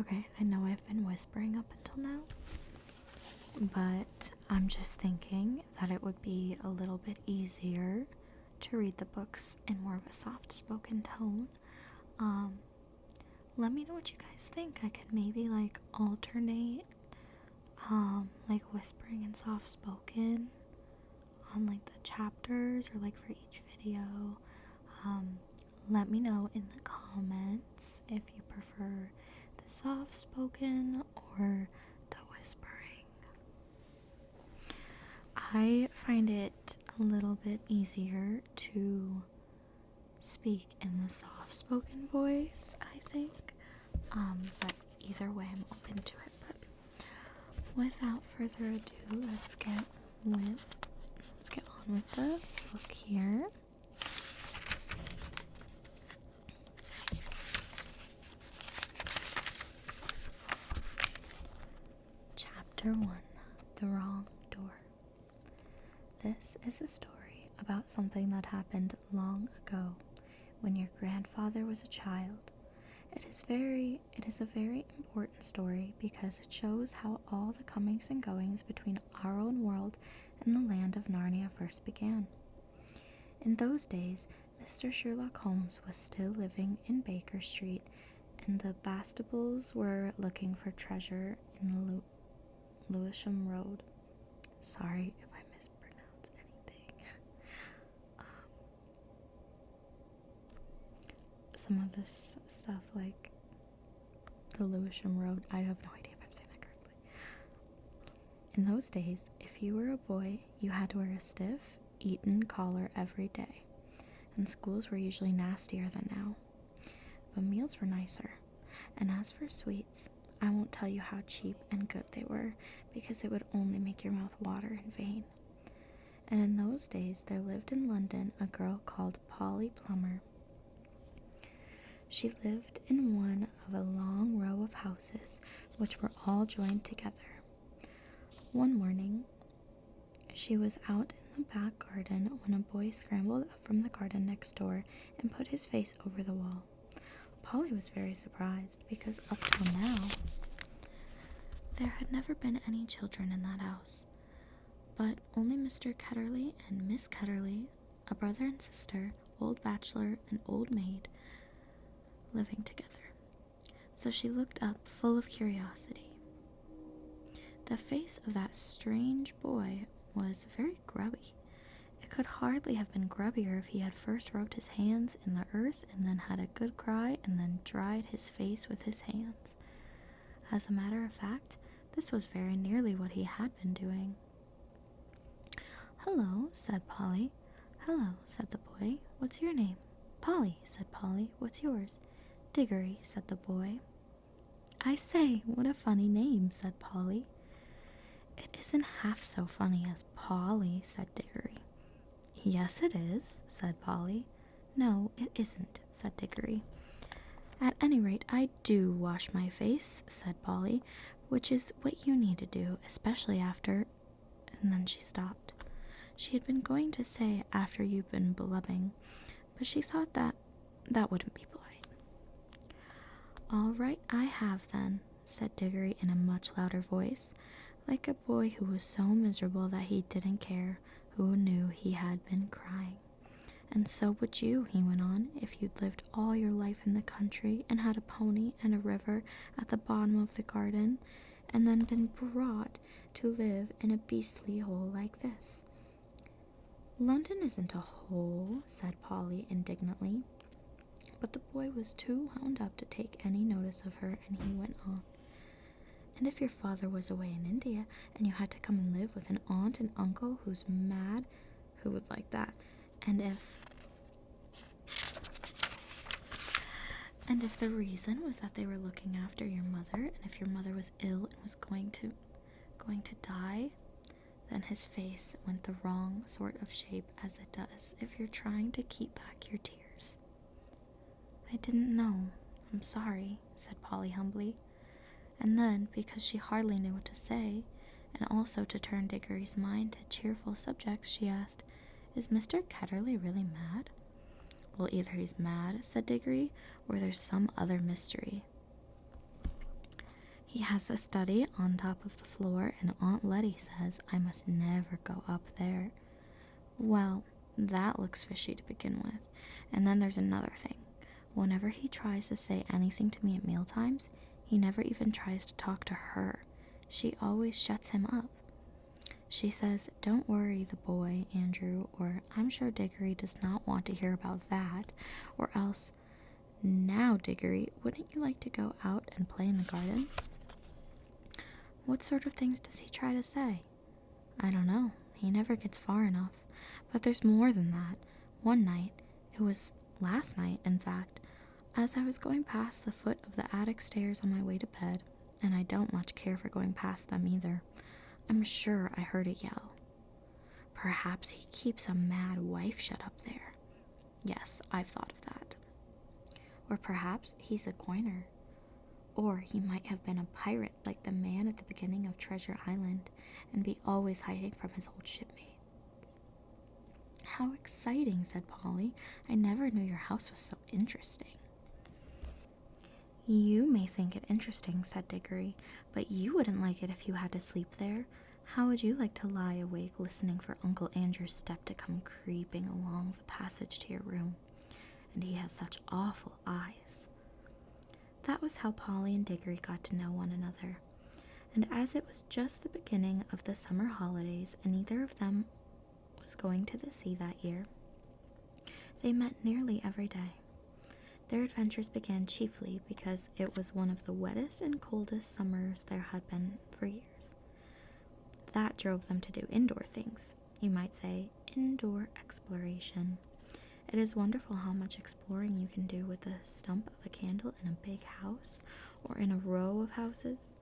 Okay, I know I've been whispering up until now, but I'm just thinking that it would be a little bit easier to read the books in more of a soft-spoken tone. Let me know what you guys think. I could maybe like alternate like whispering and soft-spoken on like the chapters or like for each video. Let me know in the comments if you prefer the soft-spoken or the whispering. I find it a little bit easier to speak in the soft-spoken voice, I think. But either way, I'm open to it. But without further ado, let's get on with the book here. Chapter 1: The Wrong Door. This is a story about something that happened long ago when your grandfather was a child. It is a very important story because it shows how all the comings and goings between our own world and the land of Narnia first began. In those days, Mr. Sherlock Holmes was still living in Baker Street, and the Bastables were looking for treasure in the Lewisham Road. Sorry if I mispronounce anything. Some of this stuff, like the Lewisham Road, I have no idea if I'm saying that correctly. In those days, if you were a boy, you had to wear a stiff Eton collar every day, and schools were usually nastier than now. But meals were nicer, and as for sweets, I won't tell you how cheap and good they were, because it would only make your mouth water in vain. And in those days, there lived in London a girl called Polly Plummer. She lived in one of a long row of houses, which were all joined together. One morning, she was out in the back garden when a boy scrambled up from the garden next door and put his face over the wall. Polly was very surprised because up till now, there had never been any children in that house, but only Mr. Ketterley and Miss Ketterley, a brother and sister, old bachelor and old maid, living together. So she looked up full of curiosity. The face of that strange boy was very grubby. It could hardly have been grubbier if he had first rubbed his hands in the earth and then had a good cry and then dried his face with his hands. As a matter of fact, this was very nearly what he had been doing. "Hello," said Polly. "Hello," said the boy. "What's your name?" "Polly," said Polly. "What's yours?" "Digory," said the boy. "I say, what a funny name," said Polly. "It isn't half so funny as Polly," said Digory. "Yes, it is," said Polly. "No, it isn't," said Digory. "At any rate, I do wash my face," said Polly, "which is what you need to do, especially after—" And then she stopped. She had been going to say, "after you've been blubbing," but she thought that wouldn't be polite. "All right, I have then," said Digory in a much louder voice, like a boy who was so miserable that he didn't care, who knew he had been crying. "And so would you," he went on, "if you'd lived all your life in the country and had a pony and a river at the bottom of the garden, and then been brought to live in a beastly hole like this." "London isn't a hole," said Polly indignantly. But the boy was too wound up to take any notice of her, and he went on. "And if your father was away in India, and you had to come and live with an aunt and uncle who's mad, who would like that? And if the reason was that they were looking after your mother, and if your mother was ill and was going to die, then his face went the wrong sort of shape, as it does if you're trying to keep back your tears." "I didn't know. I'm sorry," said Polly humbly. And then, because she hardly knew what to say, and also to turn Digory's mind to cheerful subjects, she asked, "Is Mr. Ketterley really mad?" "Well, either he's mad," said Digory, "or there's some other mystery." He has a study on top of the floor, and Aunt Letty says I must never go up there. Well, that looks fishy to begin with. And then there's another thing. Whenever he tries to say anything to me at mealtimes, he never even tries to talk to her. She always shuts him up. She says, "Don't worry the boy, Andrew," or "I'm sure Digory does not want to hear about that," or else, "Now, Digory, wouldn't you like to go out and play in the garden?" What sort of things does he try to say? I don't know. He never gets far enough. But there's more than that. One night, it was last night, in fact, as I was going past the foot of the attic stairs on my way to bed, and I don't much care for going past them either, I'm sure I heard it yell. Perhaps he keeps a mad wife shut up there. Yes, I've thought of that. Or perhaps he's a coiner. Or he might have been a pirate like the man at the beginning of Treasure Island and be always hiding from his old shipmate. How exciting, said Polly. I never knew your house was so interesting. You may think it interesting, said Digory, but you wouldn't like it if you had to sleep there. How would you like to lie awake listening for Uncle Andrew's step to come creeping along the passage to your room? And he has such awful eyes. That was how Polly and Digory got to know one another. And as it was just the beginning of the summer holidays and neither of them was going to the sea that year, they met nearly every day. Their adventures began chiefly because it was one of the wettest and coldest summers there had been for years. That drove them to do indoor things, you might say indoor exploration. It is wonderful how much exploring you can do with the stump of a candle in a big house or in a row of houses.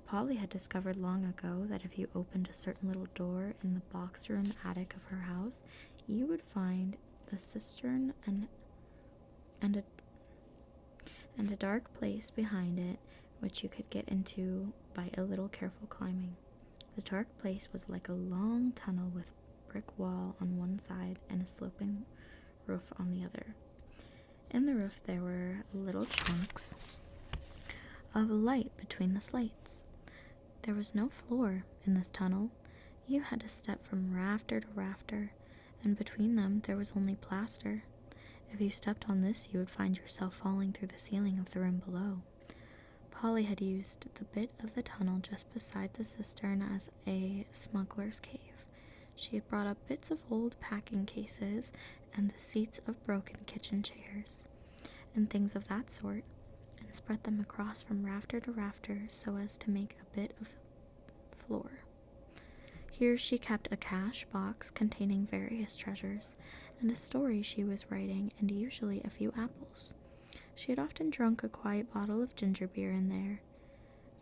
Polly had discovered long ago that if you opened a certain little door in the box room attic of her house, you would find the cistern and a dark place behind it, which you could get into by a little careful climbing. The dark place was like a long tunnel with brick wall on one side and a sloping roof on the other. In the roof there were little chunks of light between the slates. There was no floor in this tunnel. You had to step from rafter to rafter, and between them there was only plaster. If you stepped on this, you would find yourself falling through the ceiling of the room below. Polly had used the bit of the tunnel just beside the cistern as a smuggler's cave. She had brought up bits of old packing cases and the seats of broken kitchen chairs, and things of that sort, and spread them across from rafter to rafter so as to make a bit of floor. Here she kept a cash box containing various treasures, and a story she was writing, and usually a few apples. She had often drunk a quiet bottle of ginger beer in there.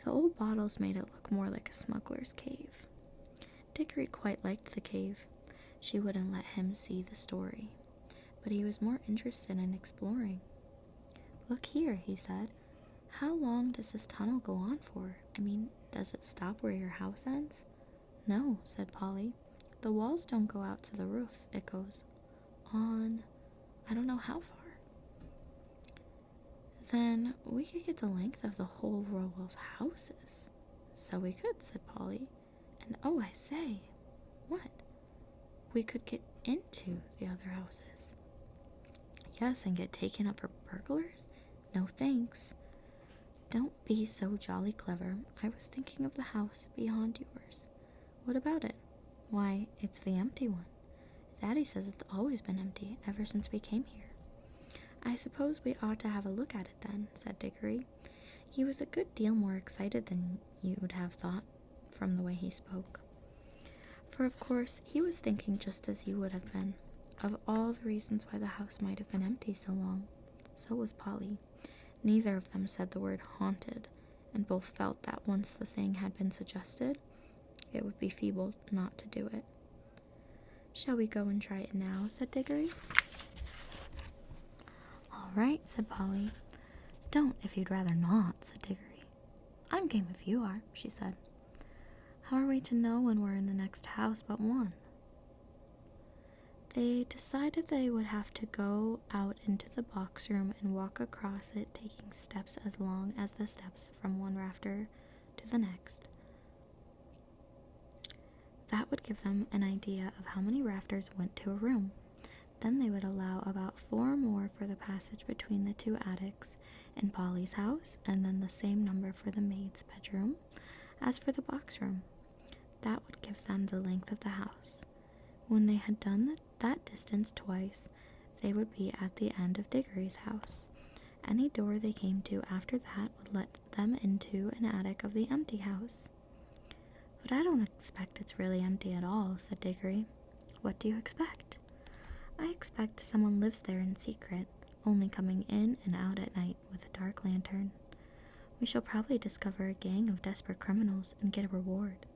The old bottles made it look more like a smuggler's cave. Digory quite liked the cave. She wouldn't let him see the story, but he was more interested in exploring. Look here, he said. How long does this tunnel go on for? I mean, does it stop where your house ends? No, said Polly. The walls don't go out to the roof. It goes on, I don't know how far. Then we could get the length of the whole row of houses. So we could, said Polly. And oh, I say, what? We could get into the other houses. Yes, and get taken up for burglars? No thanks. Don't be so jolly clever. I was thinking of the house beyond yours. What about it? Why, it's the empty one. Daddy says it's always been empty ever since we came here. I suppose we ought to have a look at it then, said Digory. He was a good deal more excited than you would have thought from the way he spoke. For of course he was thinking just as you would have been, of all the reasons why the house might have been empty so long. So was Polly. Neither of them said the word haunted, and both felt that once the thing had been suggested, it would be feeble not to do it. Shall we go and try it now? Said Digory. All right, said Polly. Don't if you'd rather not, said Digory. I'm game if you are, she said. How are we to know when we're in the next house but one? They decided they would have to go out into the box room and walk across it, taking steps as long as the steps from one rafter to the next. That would give them an idea of how many rafters went to a room. Then they would allow about 4 more for the passage between the 2 attics in Polly's house, and then the same number for the maid's bedroom as for the box room. That would give them the length of the house. When they had done that distance twice, they would be at the end of Digory's house. Any door they came to after that would let them into an attic of the empty house. "But I don't expect it's really empty at all," said Digory. "What do you expect?" "I expect someone lives there in secret, only coming in and out at night with a dark lantern. We shall probably discover a gang of desperate criminals and get a reward.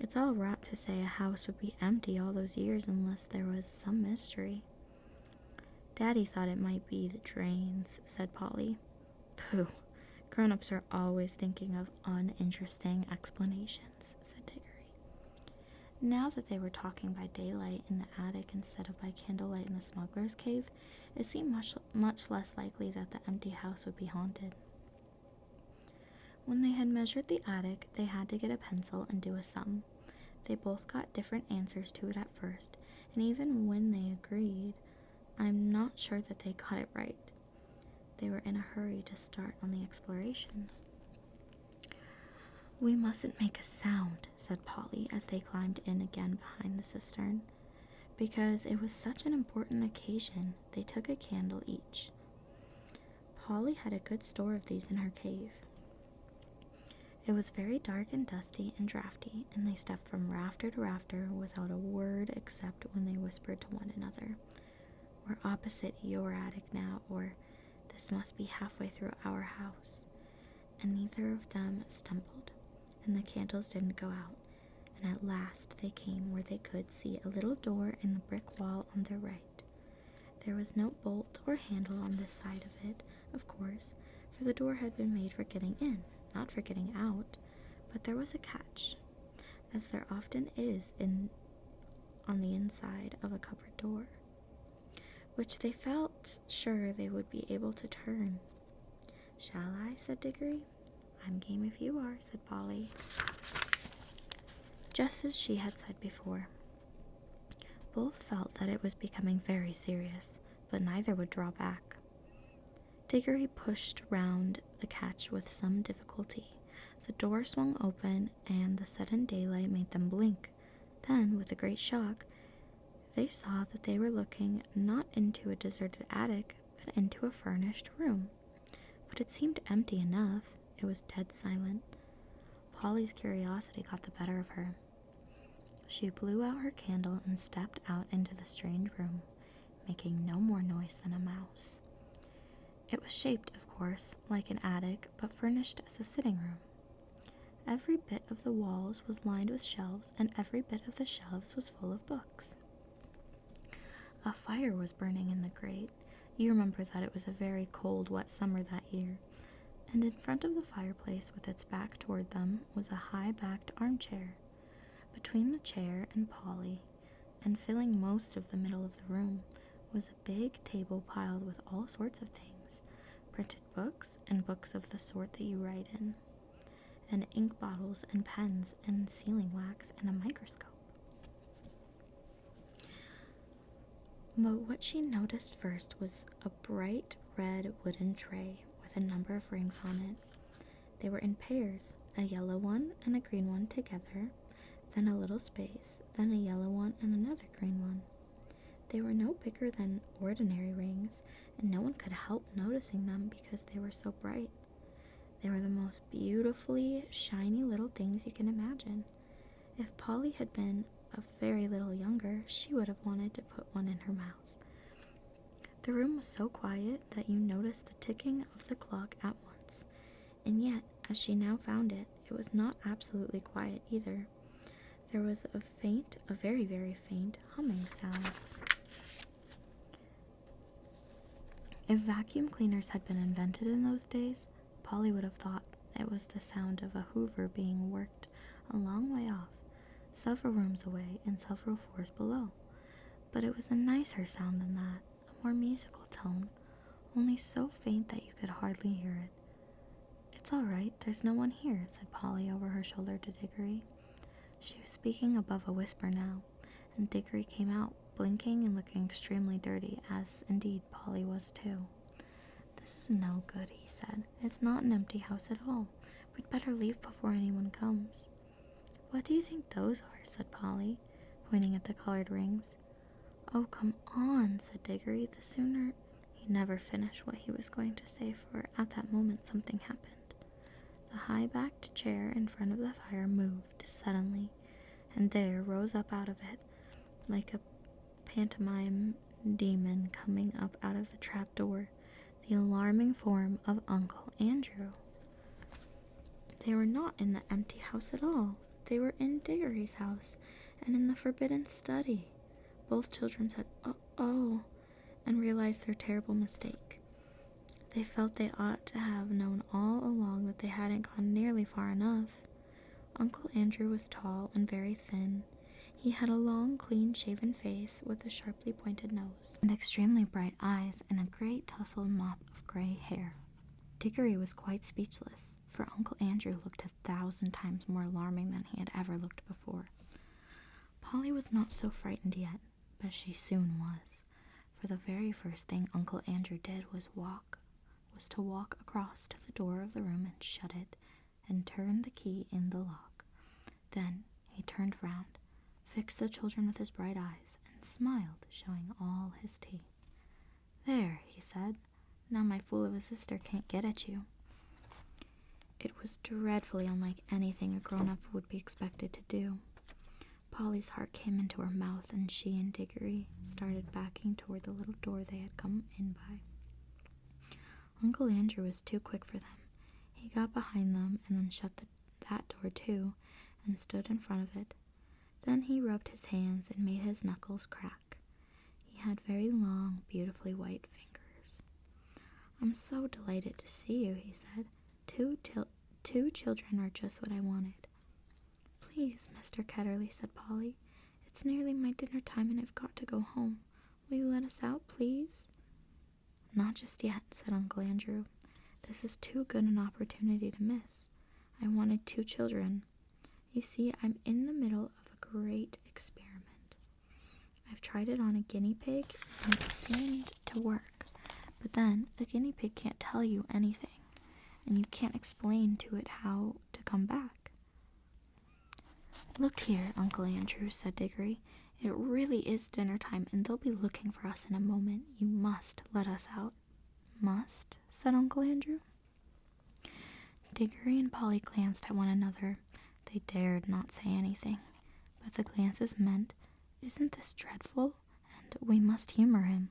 It's all rot to say a house would be empty all those years unless there was some mystery." "Daddy thought it might be the drains," said Polly. "Pooh, grown-ups are always thinking of uninteresting explanations," said Digory. Now that they were talking by daylight in the attic instead of by candlelight in the smuggler's cave, it seemed much less likely that the empty house would be haunted. When they had measured the attic, they had to get a pencil and do a sum. They both got different answers to it at first, and even when they agreed, I'm not sure that they got it right. They were in a hurry to start on the exploration. "We mustn't make a sound," said Polly as they climbed in again behind the cistern. Because it was such an important occasion, they took a candle each. Polly had a good store of these in her cave. It was very dark and dusty and drafty, and they stepped from rafter to rafter without a word except when they whispered to one another, "We're opposite your attic now," or "This must be halfway through our house." And neither of them stumbled, and the candles didn't go out, and at last they came where they could see a little door in the brick wall on their right. There was no bolt or handle on this side of it, of course, for the door had been made for getting in, not for getting out, but there was a catch, as there often is on the inside of a cupboard door, which they felt sure they would be able to turn. "Shall I?" said Digory. "I'm game if you are," said Polly. Just as she had said before. Both felt that it was becoming very serious, but neither would draw back. Digory pushed round the catch with some difficulty. The door swung open, and the sudden daylight made them blink. Then, with a great shock, they saw that they were looking not into a deserted attic, but into a furnished room. But it seemed empty enough. It was dead silent. Polly's curiosity got the better of her. She blew out her candle and stepped out into the strange room, making no more noise than a mouse. It was shaped, of course, like an attic, but furnished as a sitting room. Every bit of the walls was lined with shelves, and every bit of the shelves was full of books. A fire was burning in the grate. You remember that it was a very cold, wet summer that year. And in front of the fireplace, with its back toward them, was a high-backed armchair. Between the chair and Polly, and filling most of the middle of the room, was a big table piled with all sorts of things, printed books and books of the sort that you write in, and ink bottles and pens and sealing wax and a microscope. But what she noticed first was a bright red wooden tray with a number of rings on it. They were in pairs, a yellow one and a green one together, then a little space, then a yellow one and another green one. They were no bigger than ordinary rings, and no one could help noticing them because they were so bright. They were the most beautifully shiny little things you can imagine. If Polly had been a very little younger, she would have wanted to put one in her mouth. The room was so quiet that you noticed the ticking of the clock at once, and yet, as she now found it, it was not absolutely quiet either. There was a very, very faint humming sound. If vacuum cleaners had been invented in those days, Polly would have thought it was the sound of a hoover being worked a long way off, several rooms away and several floors below. But it was a nicer sound than that, a more musical tone, only so faint that you could hardly hear it. "It's all right, there's no one here," said Polly over her shoulder to Digory. She was speaking above a whisper now, and Digory came out, blinking and looking extremely dirty, as indeed Polly was too. "This is no good," he said. "It's not an empty house at all. We'd better leave before anyone comes." "What do you think those are?" said Polly, pointing at the colored rings. "Oh, come on," said Digory. "The sooner—" He never finished what he was going to say, for at that moment something happened. The high-backed chair in front of the fire moved suddenly, and there rose up out of it, like a pantomime demon coming up out of the trap door, the alarming form of Uncle Andrew. They were not in the empty house at all. They were in Digory's house, and in the forbidden study. Both children said, "Oh," and realized their terrible mistake. They felt they ought to have known all along that they hadn't gone nearly far enough. Uncle Andrew was tall and very thin. He had a long, clean-shaven face with a sharply pointed nose, and extremely bright eyes, and a great tousled mop of gray hair. Digory was quite speechless, for Uncle Andrew looked 1,000 times more alarming than he had ever looked before. Polly was not so frightened yet, but she soon was, for the very first thing Uncle Andrew did was to walk across to the door of the room and shut it, and turn the key in the lock. Then he turned round, fixed the children with his bright eyes, and smiled, showing all his teeth. "There," he said, "now my fool of a sister can't get at you." It was dreadfully unlike anything a grown-up would be expected to do. Polly's heart came into her mouth, and she and Digory started backing toward the little door they had come in by. Uncle Andrew was too quick for them. He got behind them and then shut that door too, and stood in front of it. Then he rubbed his hands and made his knuckles crack. He had very long, beautifully white fingers. "I'm so delighted to see you," he said. Two children are just what I wanted." "Please, Mr. Ketterly," said Polly. "It's nearly my dinner time and I've got to go home. Will you let us out, please?" "Not just yet," said Uncle Andrew. "This is too good an opportunity to miss. I wanted 2 children. You see, I'm in the middle of a great experiment. I've tried it on a guinea pig and it seemed to work. But then, a guinea pig can't tell you anything, and you can't explain to it how to come back." "Look here, Uncle Andrew," said Digory. "It really is dinner time, and they'll be looking for us in a moment. You must let us out." "Must?" said Uncle Andrew. Digory and Polly glanced at one another. They dared not say anything, but the glances meant, "Isn't this dreadful?" and "We must humor him."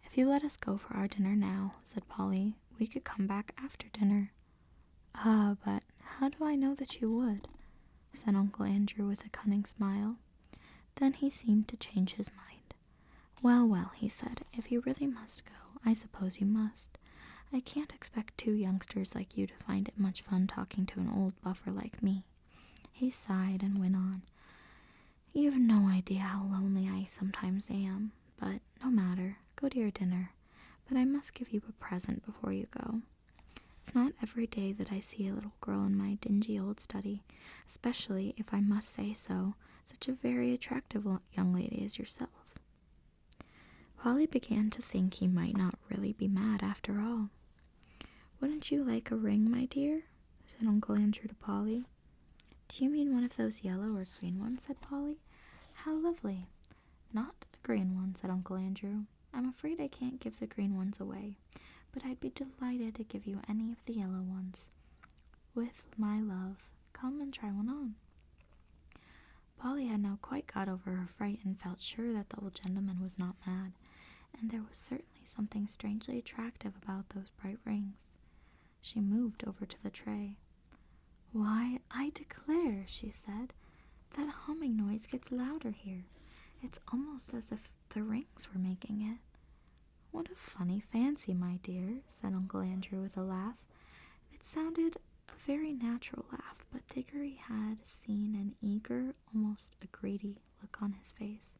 "If you let us go for our dinner now," said Polly, "we could come back after dinner." "Ah, but how do I know that you would?" said Uncle Andrew with a cunning smile. Then he seemed to change his mind. "Well, well," he said, "if you really must go, I suppose you must. I can't expect 2 youngsters like you to find it much fun talking to an old buffer like me." He sighed and went on. "You've no idea how lonely I sometimes am, but no matter, go to your dinner. But I must give you a present before you go. It's not every day that I see a little girl in my dingy old study, especially, if I must say so, such a very attractive young lady as yourself." Polly began to think he might not really be mad after all. "Wouldn't you like a ring, my dear?" said Uncle Andrew to Polly. "Do you mean one of those yellow or green ones?" said Polly. "How lovely." "Not a green one," said Uncle Andrew. "I'm afraid I can't give the green ones away, but I'd be delighted to give you any of the yellow ones. With my love. Come and try one on." Polly had now quite got over her fright and felt sure that the old gentleman was not mad, and there was certainly something strangely attractive about those bright rings. She moved over to the tray. "Why, I declare," she said, "that humming noise gets louder here. It's almost as if the rings were making it." "What a funny fancy, my dear," said Uncle Andrew with a laugh. It sounded a very natural laugh, but Digory had seen an eager, almost a greedy look on his face.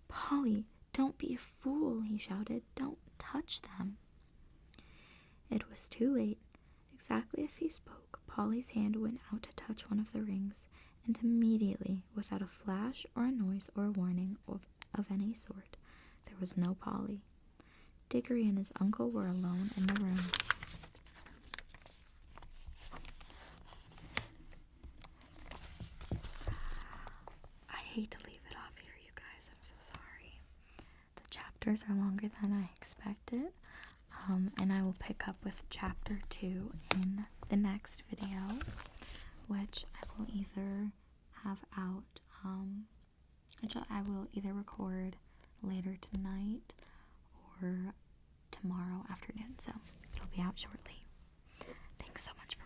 "Polly, don't be a fool," he shouted. "Don't touch them." It was too late. Exactly as he spoke, Polly's hand went out to touch one of the rings, and immediately, without a flash or a noise or a warning of any sort, there was no Polly. Digory and his uncle were alone in the room. I hate to leave it off here, you guys. I'm so sorry. The chapters are longer than I expected, and I will pick up with chapter 2 in the next video, which I will either have out, which I will either record later tonight or tomorrow afternoon, so it'll be out shortly. Thanks so much for